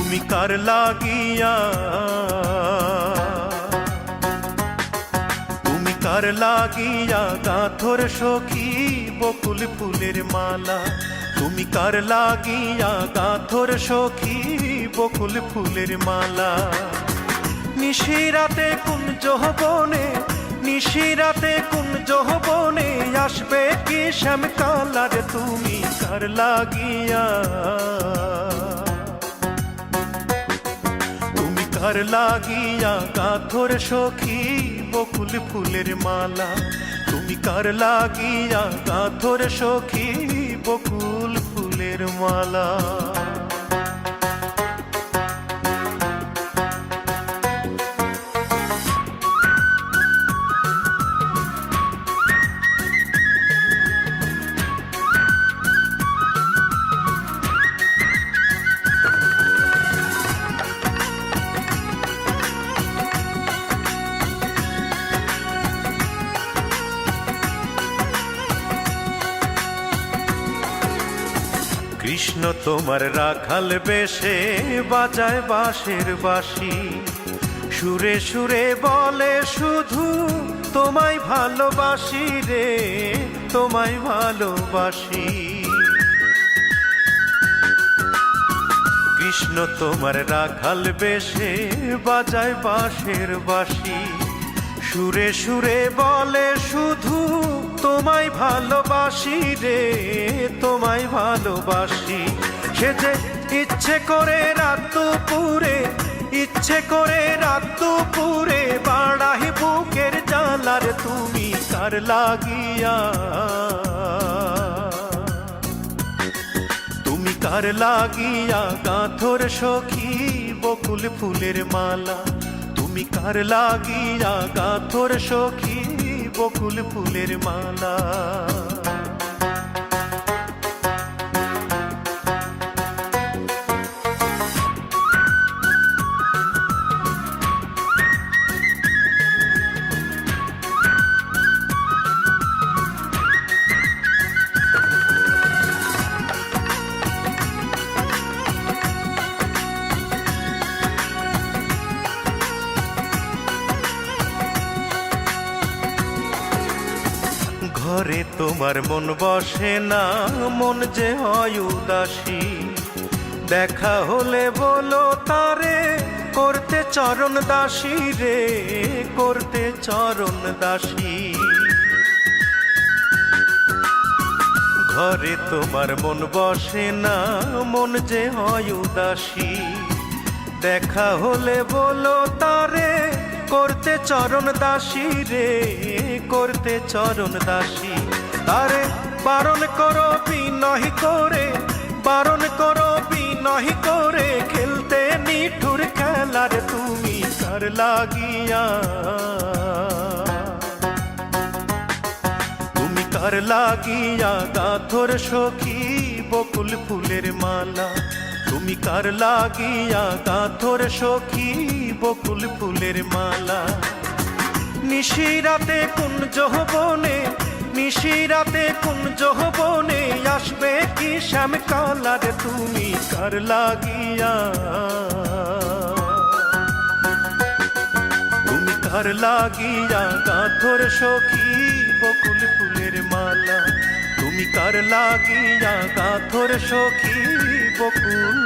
তুমি কার লাগিয়া, তুমি কার লাগিয়া গাঁথর সখী বকুল ফুলের মালা। তুমি কার লাগিয়া গাঁথর সখী বকুল ফুলের মালা। নিশিরাতে কুঞ্জ বনে, নিশিরাতে কুঞ্জ বনে আসবে কি শ্যামকালার। তুমি কার লাগিয়া, তুমি কার লাগিয়া গাঁথর সখী বকুল ফুলের মালা। তুমি কার লাগিয়া গাঁথর সখী বকুল ফুলের মালা। কৃষ্ণ তোমার রাখাল বেশে বাজায় বাঁশের বাঁশি। সুরে সুরে বলে শুধু তোমায় ভালোবাসি রে, তোমায় ভালোবাসি। কৃষ্ণ তোমার রাখাল বেশে বাজায় বাঁশের বাঁশি। সুরে সুরে বলে শুধু তোমায় ভালোবাসি রে, তোমায় ভালোবাসি। সে যে ইচ্ছে করে রাত দুপুরে, ইচ্ছে করে রাত দুপুরে বাড়াই বুকের জ্বালার। তুমি কার লাগিয়া, তুমি কার লাগিয়া গাঁথর সখী বকুল ফুলের মালা। তুমি কার লাগিয়া গাঁথর সখী বকুল ফুলের মালা। ঘরে তোমার মন বসে না, মন যে হয় উদাসী। দেখা হলে বলো তারে করতে চরণ দাসী রে, করতে চরণ দাসী। ঘরে তোমার মন বসে না, মন যে হয় উদাসী। দেখা হলে বলো তারে করতে চরণ দাসী রে, করতে চরণ দাসী। তারে বারণ করো বিনয় করে, বারণ করো বিনয় করে খেলতে নিঠুর খেলার। তুমি কার লাগিয়া, তুমি কার লাগিয়া গাঁথর সখী বকুল ফুলের মালা। তুমি কার লাগিয়া গাঁথর সখী বকুল ফুলের মালা। নিশিরাতে কুঞ্জ বনে, নিশিরাতে কুঞ্জ বনে আসবে কি শ্যামকালার। তুমি কার লাগিয়া, তুমি কার লাগিয়া গাঁথর সখী বকুল ফুলের মালা। তুমি কার লাগিয়া গাঁথর সখী বকুল